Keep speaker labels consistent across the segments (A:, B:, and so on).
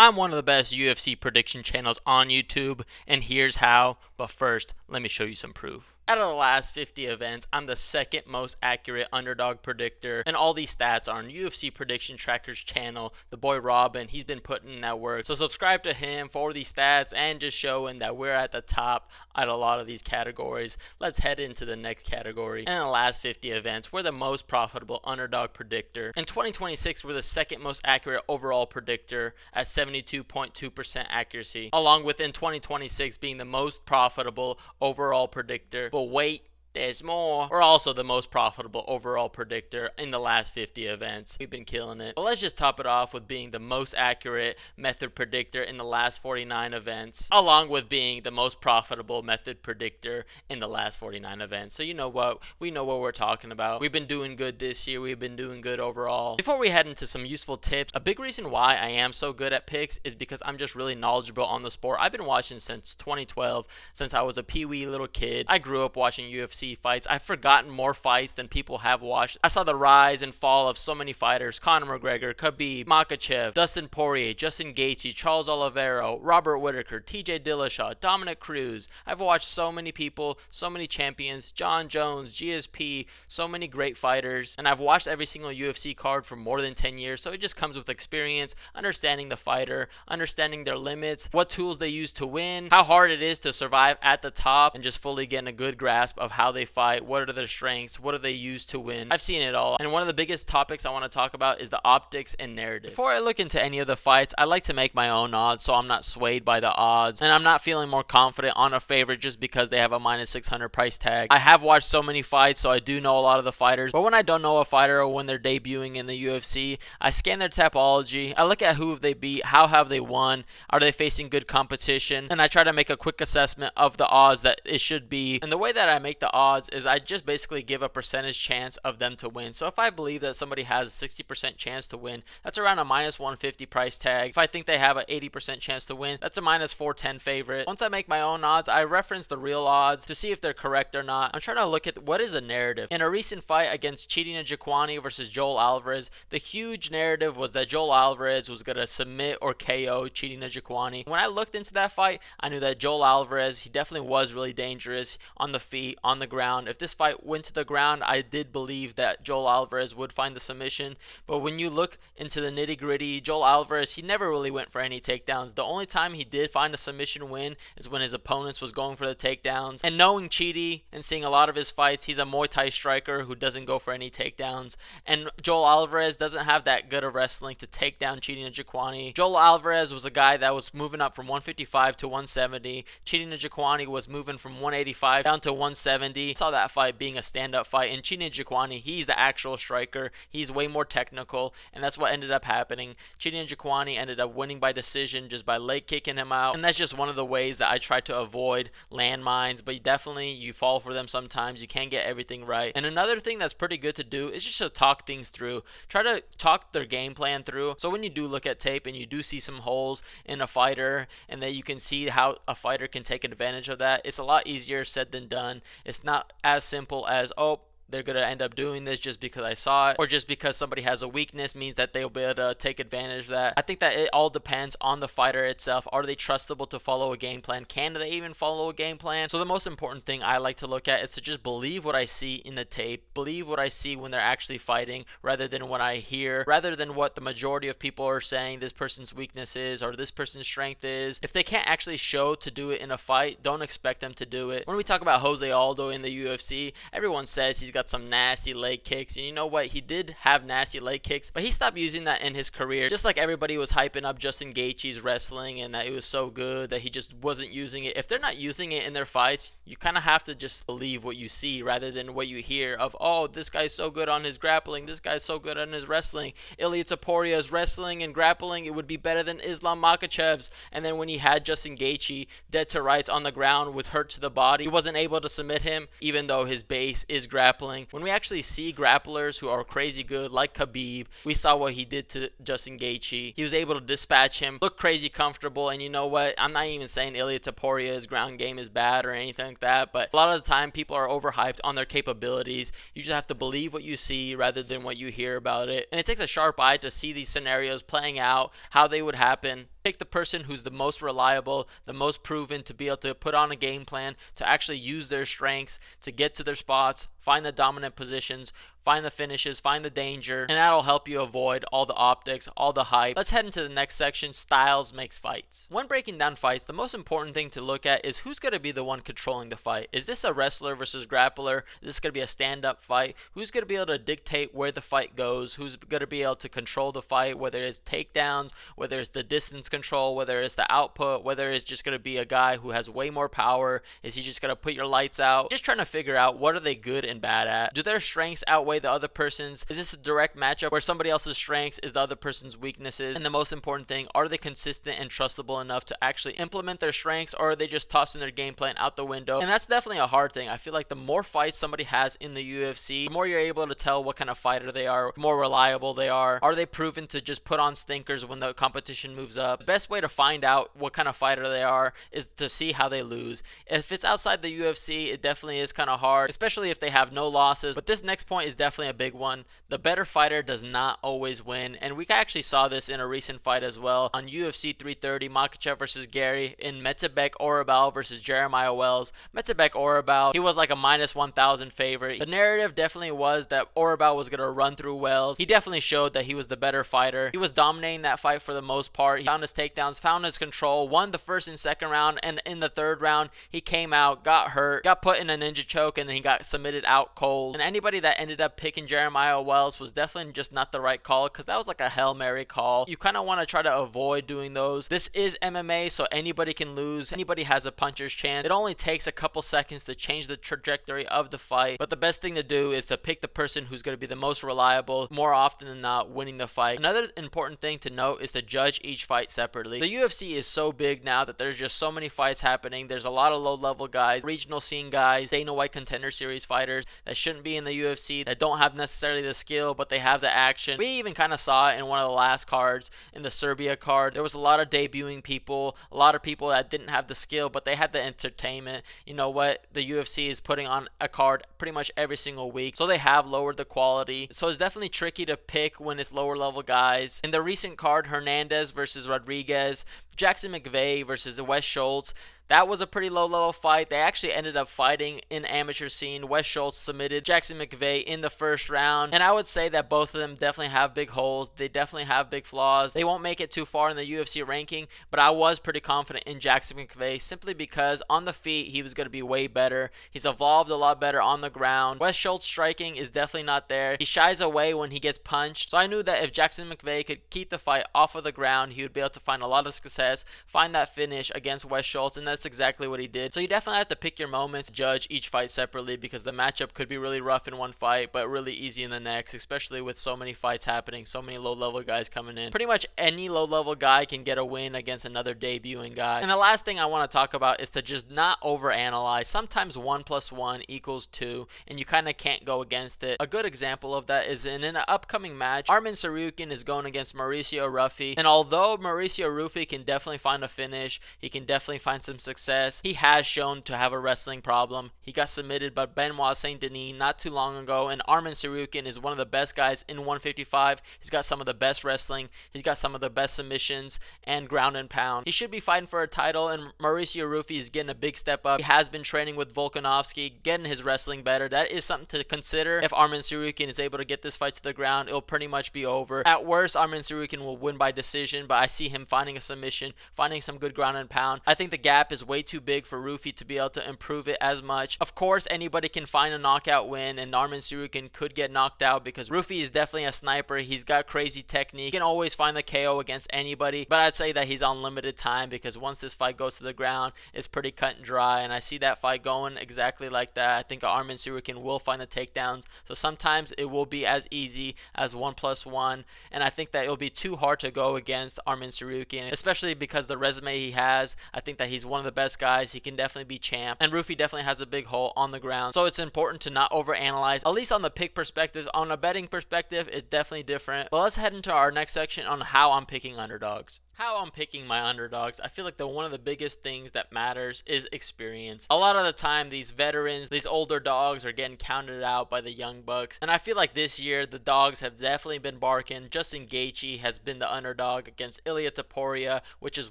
A: I'm one of the best UFC prediction channels on YouTube, and here's how. But first, let me show you some proof. Out of the last 50 events, I'm the second most accurate underdog predictor, and all these stats are on UFC Prediction Tacker's channel. The boy Robin, he's been putting in that work. So subscribe to him for these stats and just showing that we're at the top at a lot of these categories. Let's head into the next category. And in the last 50 events, we're the most profitable underdog predictor. In 2026, we're the second most accurate overall predictor at 72.2% accuracy, along with in 2026 being the most profitable overall predictor. But wait, there's more. We're also the most profitable overall predictor in the last 50 events. We've been killing it. But let's just top it off with being the most accurate method predictor in the last 49 events, along with being the most profitable method predictor in the last 49 events. So you know what? We know what we're talking about. We've been doing good this year. We've been doing good overall. Before we head into some useful tips, a big reason why I am so good at picks is because I'm just really knowledgeable on the sport. I've been watching since 2012, since I was a pee-wee little kid. I grew up watching UFC fights. I've forgotten more fights than people have watched. I saw the rise and fall of so many fighters: Conor McGregor, Khabib, Makhachev, Dustin Poirier, Justin Gaethje, Charles Oliveira, Robert Whittaker, TJ Dillashaw, Dominic Cruz. I've watched so many people, so many champions, John Jones, GSP, so many great fighters, and I've watched every single UFC card for more than 10 years, so it just comes with experience, understanding the fighter, understanding their limits, what tools they use to win, how hard it is to survive at the top, and just fully getting a good grasp of how they fight, what are their strengths, what do they use to win. I've seen it all, and one of the biggest topics I want to talk about is the optics and narrative. Before I look into any of the fights, I like to make my own odds so I'm not swayed by the odds, and I'm not feeling more confident on a favorite just because they have a minus 600 price tag. I have watched so many fights, so I do know a lot of the fighters, but when I don't know a fighter or when they're debuting in the UFC, I scan their Tapology, I look at who have they beat, how have they won, are they facing good competition, and I try to make a quick assessment of the odds that it should be. And the way that I make the odds is I just basically give a percentage chance of them to win. So if I believe that somebody has a 60% chance to win, that's around a minus 150 price tag. If I think they have an 80% chance to win, that's a minus 410 favorite. Once I make my own odds, I reference the real odds to see if they're correct or not. I'm trying to look at what is the narrative. In a recent fight against Chidi Njokuani versus Joel Alvarez, the huge narrative was that Joel Alvarez was going to submit or KO Chidi Njokuani. When I looked into that fight, I knew that Joel Alvarez, he definitely was really dangerous on the feet, on the ground. If this fight went to the ground, I did believe that Joel Alvarez would find the submission. But when you look into the nitty gritty, Joel Alvarez, he never really went for any takedowns. The only time he did find a submission win is when his opponents was going for the takedowns. And knowing Chidi and seeing a lot of his fights, he's a Muay Thai striker who doesn't go for any takedowns. And Joel Alvarez doesn't have that good of wrestling to take down Chidi Njokuani. Joel Alvarez was a guy that was moving up from 155 to 170. Chidi Njokuani was moving from 185 down to 170. Saw that fight being a stand-up fight, and Chidi Njokuani, he's the actual striker. He's way more technical, and that's what ended up happening. Chidi Njokuani ended up winning by decision just by leg kicking him out, and that's just one of the ways that I try to avoid landmines, but definitely you fall for them sometimes. You can't get everything right. And another thing that's pretty good to do is just to talk things through. Try to talk their game plan through, so when you do look at tape and you do see some holes in a fighter and that you can see how a fighter can take advantage of that, it's a lot easier said than done. It's not as simple as, oh, they're going to end up doing this just because I saw it, or just because somebody has a weakness means that they'll be able to take advantage of that. I think that it all depends on the fighter itself. Are they trustable to follow a game plan? Can they even follow a game plan? So the most important thing I like to look at is to just believe what I see in the tape, believe what I see when they're actually fighting, rather than what I hear, rather than what the majority of people are saying this person's weakness is or this person's strength is. If they can't actually show to do it in a fight, don't expect them to do it. When we talk about Jose Aldo in the UFC, everyone says he's got some nasty leg kicks, and you know what, he did have nasty leg kicks, but he stopped using that in his career. Just like everybody was hyping up Justin Gaethje's wrestling and that it was so good that he just wasn't using it. If they're not using it in their fights, you kind of have to just believe what you see rather than what you hear of, oh, this guy's so good on his grappling, this guy's so good on his wrestling. Ilia Toporia's wrestling and grappling, it would be better than Islam Makhachev's. And then when he had Justin Gaethje dead to rights on the ground with hurt to the body, he wasn't able to submit him, even though his base is grappling grappling. When we actually see grapplers who are crazy good, like Khabib, we saw what he did to Justin Gaethje. He was able to dispatch him, look crazy comfortable, and you know what? I'm not even saying Ilia Toporia's ground game is bad or anything like that, but a lot of the time people are overhyped on their capabilities. You just have to believe what you see rather than what you hear about it. And it takes a sharp eye to see these scenarios playing out, how they would happen. Pick the person who's the most reliable, the most proven to be able to put on a game plan, to actually use their strengths, to get to their spots, find the dominant positions, find the finishes, find the danger, and that'll help you avoid all the optics, all the hype. Let's head into the next section, styles makes fights. When breaking down fights, the most important thing to look at is who's going to be the one controlling the fight. Is this a wrestler versus grappler? Is this going to be a stand-up fight? Who's going to be able to dictate where the fight goes? Who's going to be able to control the fight, whether it's takedowns, whether it's the distance control, whether it's the output, whether it's just going to be a guy who has way more power? Is he just going to put your lights out? Just trying to figure out what are they good and bad at. Do their strengths outweigh the other person's? Is this a direct matchup where somebody else's strengths is the other person's weaknesses? And the most important thing, are they consistent and trustable enough to actually implement their strengths, or are they just tossing their game plan out the window? And that's definitely a hard thing. I feel like the more fights somebody has in the UFC, the more you're able to tell what kind of fighter they are, the more reliable they are. Are they proven to just put on stinkers when the competition moves up? The best way to find out what kind of fighter they are is to see how they lose. If it's outside the UFC, it definitely is kind of hard, especially if they have no losses. But this next point is definitely a big one. The better fighter does not always win, and we actually saw this in a recent fight as well on UFC 330, Makhachev versus Gary, in Metsebek Orabal versus Jeremiah Wells. Metsebek Orabal, he was like a minus 1,000 favorite. The narrative definitely was that Orabal was going to run through Wells. He definitely showed that he was the better fighter. He was dominating that fight for the most part. He found his takedowns, found his control, won the first and second round, and in the third round, he came out, got hurt, got put in a ninja choke, and then he got submitted out cold. And anybody that ended up picking Jeremiah Wells was definitely just not the right call, because that was like a Hail Mary call. You kind of want to try to avoid doing those. This is MMA, so anybody can lose. Anybody has a puncher's chance. It only takes a couple seconds to change the trajectory of the fight, but the best thing to do is to pick the person who's going to be the most reliable, more often than not winning the fight. Another important thing to note is to judge each fight separately. The UFC is so big now that there's just so many fights happening. There's a lot of low-level guys, regional scene guys, Dana White Contender Series fighters that shouldn't be in the UFC, that don't have necessarily the skill, but they have the action. We even kind of saw it in one of the last cards, in the Serbia card. There was a lot of debuting people, a lot of people that didn't have the skill, but they had the entertainment. You know what? The UFC is putting on a card pretty much every single week, so they have lowered the quality. So it's definitely tricky to pick when it's lower level guys. In the recent card, Hernandez versus Rodriguez, Jackson McVeigh versus Wes Schultz, that was a pretty low-level fight. They actually ended up fighting in amateur scene. Wes Schultz submitted Jackson McVeigh in the first round. And I would say that both of them definitely have big holes. They definitely have big flaws. They won't make it too far in the UFC ranking, but I was pretty confident in Jackson McVeigh simply because on the feet, he was going to be way better. He's evolved a lot better on the ground. Wes Schultz striking is definitely not there. He shies away when he gets punched. So I knew that if Jackson McVeigh could keep the fight off of the ground, he would be able to find a lot of success, find that finish against Wes Schultz, and that's exactly what he did. So you definitely have to pick your moments, judge each fight separately, because the matchup could be really rough in one fight but really easy in the next, especially with so many fights happening, so many low-level guys coming in. Pretty much any low-level guy can get a win against another debuting guy. And the last thing I want to talk about is to just not overanalyze. Sometimes 1 + 1 = 2, and you kind of can't go against it. A good example of that is in an upcoming match, Arman Tsarukyan is going against Mauricio Ruffi, and although Mauricio Ruffi can definitely find a finish, he can definitely find some success, he has shown to have a wrestling problem. He got submitted by Benoit Saint Denis not too long ago, and Arman Tsarukyan is one of the best guys in 155. He's got some of the best wrestling, he's got some of the best submissions and ground and pound. He should be fighting for a title, and Mauricio Ruffi is getting a big step up. He has been training with Volkanovski, getting his wrestling better. That is something to consider. If Arman Tsarukyan is able to get this fight to the ground, it'll pretty much be over. At worst, Arman Tsarukyan will win by decision, but I see him finding a submission, finding some good ground and pound. I think the gap is way too big for Ruffi to be able to improve it as much. Of course, anybody can find a knockout win, and Arman Tsarukyan could get knocked out because Ruffi is definitely a sniper. He's got crazy technique. He can always find the KO against anybody, but I'd say that he's on limited time because once this fight goes to the ground, it's pretty cut and dry, and I see that fight going exactly like that. I think Arman Tsarukyan will find the takedowns, so sometimes it will be as easy as 1 + 1, and I think that it'll be too hard to go against Arman Tsarukyan, especially because the resume he has. I think that he's one one of the best guys. He can definitely be champ. And Rufy definitely has a big hole on the ground. So it's important to not overanalyze, at least on the pick perspective. On a betting perspective, it's definitely different. But let's head into our next section on how I'm picking underdogs. How I'm picking my underdogs, I feel like one of the biggest things that matters is experience. A lot of the time, these veterans, these older dogs are getting counted out by the young bucks. And I feel like this year, the dogs have definitely been barking. Justin Gaethje has been the underdog against Ilia Topuria, which is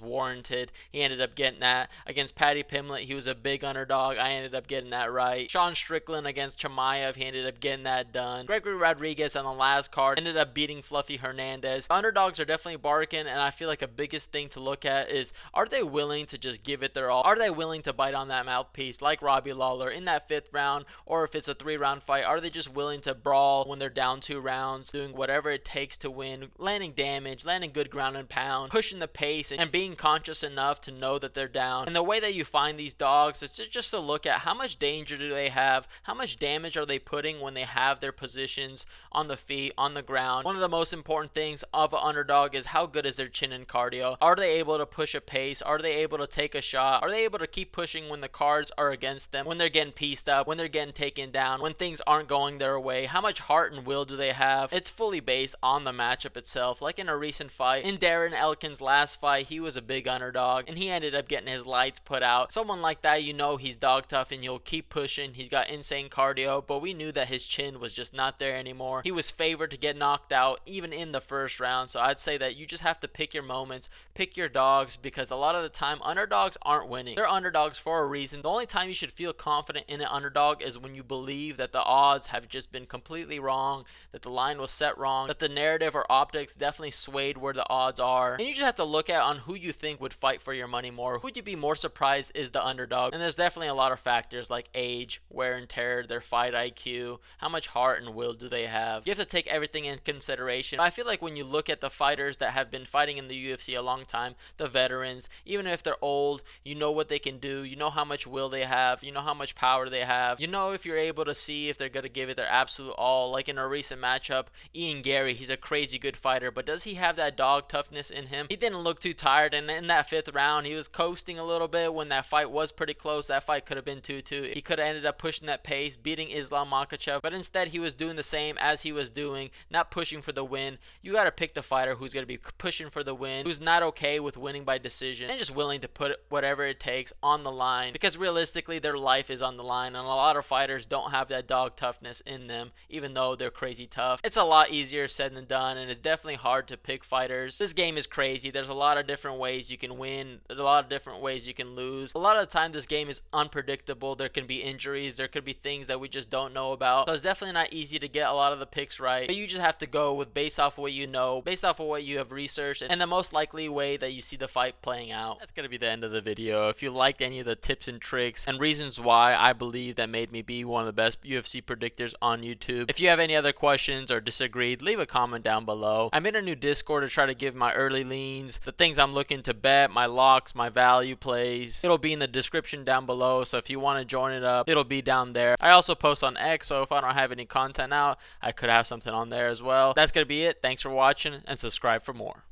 A: warranted. He ended up getting that. Against Paddy Pimblett, he was a big underdog. I ended up getting that right. Sean Strickland against Chimaev, he ended up getting that done. Gregory Rodriguez on the last card ended up beating Fluffy Hernandez. Underdogs are definitely barking, and I feel like a biggest thing to look at is, are they willing to just give it their all? Are they willing to bite on that mouthpiece like Robbie Lawler in that 5th round? Or if it's a 3-round fight, are they just willing to brawl when they're down 2 rounds, doing whatever it takes to win, landing damage, landing good ground and pound, pushing the pace, and being conscious enough to know that they're down? And the way that you find these dogs is just to look at how much danger do they have, how much damage are they putting when they have their positions on the feet, on the ground. One of the most important things of an underdog is how good is their chin and cardio. Are they able to push a pace? Are they able to take a shot? Are they able to keep pushing when the cards are against them, when they're getting pieced up, when they're getting taken down, when things aren't going their way? How much heart and will do they have? It's fully based on the matchup itself. Like in a recent fight, in Darren Elkin's last fight, he was a big underdog and he ended up getting his lights put out. Someone like that, you know he's dog tough and you'll keep pushing. He's got insane cardio, but we knew that his chin was just not there anymore. He was favored to get knocked out even in the 1st round. So I'd say that you just have to pick your moments, pick your dogs, because a lot of the time underdogs aren't winning. They're underdogs for a reason. The only time you should feel confident in an underdog is when you believe that the odds have just been completely wrong, that the line was set wrong, that the narrative or optics definitely swayed where the odds are. And you just have to look at on who you think would fight for your money more. Who'd you be more surprised is the underdog? And there's definitely a lot of factors like age, wear and tear, their fight IQ, how much heart and will do they have. You have to take everything in consideration. I feel like when you look at the fighters that have been fighting in the UFC a long time, the veterans, even if they're old, you know what they can do, you know how much will they have, you know how much power they have, you know if you're able to see if they're going to give it their absolute all. Like in a recent matchup, Ian Gary, he's a crazy good fighter, but does he have that dog toughness in him? He didn't look too tired, and in that 5th round, he was coasting a little bit when that fight was pretty close. That fight could have been 2-2. He could have ended up pushing that pace, beating Islam Makhachev, but instead he was doing the same as he was doing, not pushing for the win. You got to pick the fighter who's going to be pushing for the win, who's not okay with winning by decision, and just willing to put whatever it takes on the line, because realistically their life is on the line, and a lot of fighters don't have that dog toughness in them, even though they're crazy tough. It's a lot easier said than done, and it's definitely hard to pick fighters. This game is crazy. There's a lot of different ways you can win, there's a lot of different ways you can lose. A lot of the time this game is unpredictable. There can be injuries, there could be things that we just don't know about, so it's definitely not easy to get a lot of the picks right, but you just have to go with based off of what you know, based off of what you have researched, and the most likely way that you see the fight playing out. That's gonna be the end of the video. If you liked any of the tips and tricks and reasons why I believe that made me be one of the best UFC predictors on YouTube, if you have any other questions or disagreed, leave a comment down below. I'm in a new Discord to try to give my early leans, the things I'm looking to bet, my locks, my value plays. It'll be in the description down below, so if you want to join it up, it'll be down there. I also post on X, so if I don't have any content out, I could have something on there as well. That's gonna be it. Thanks for watching, and subscribe for more.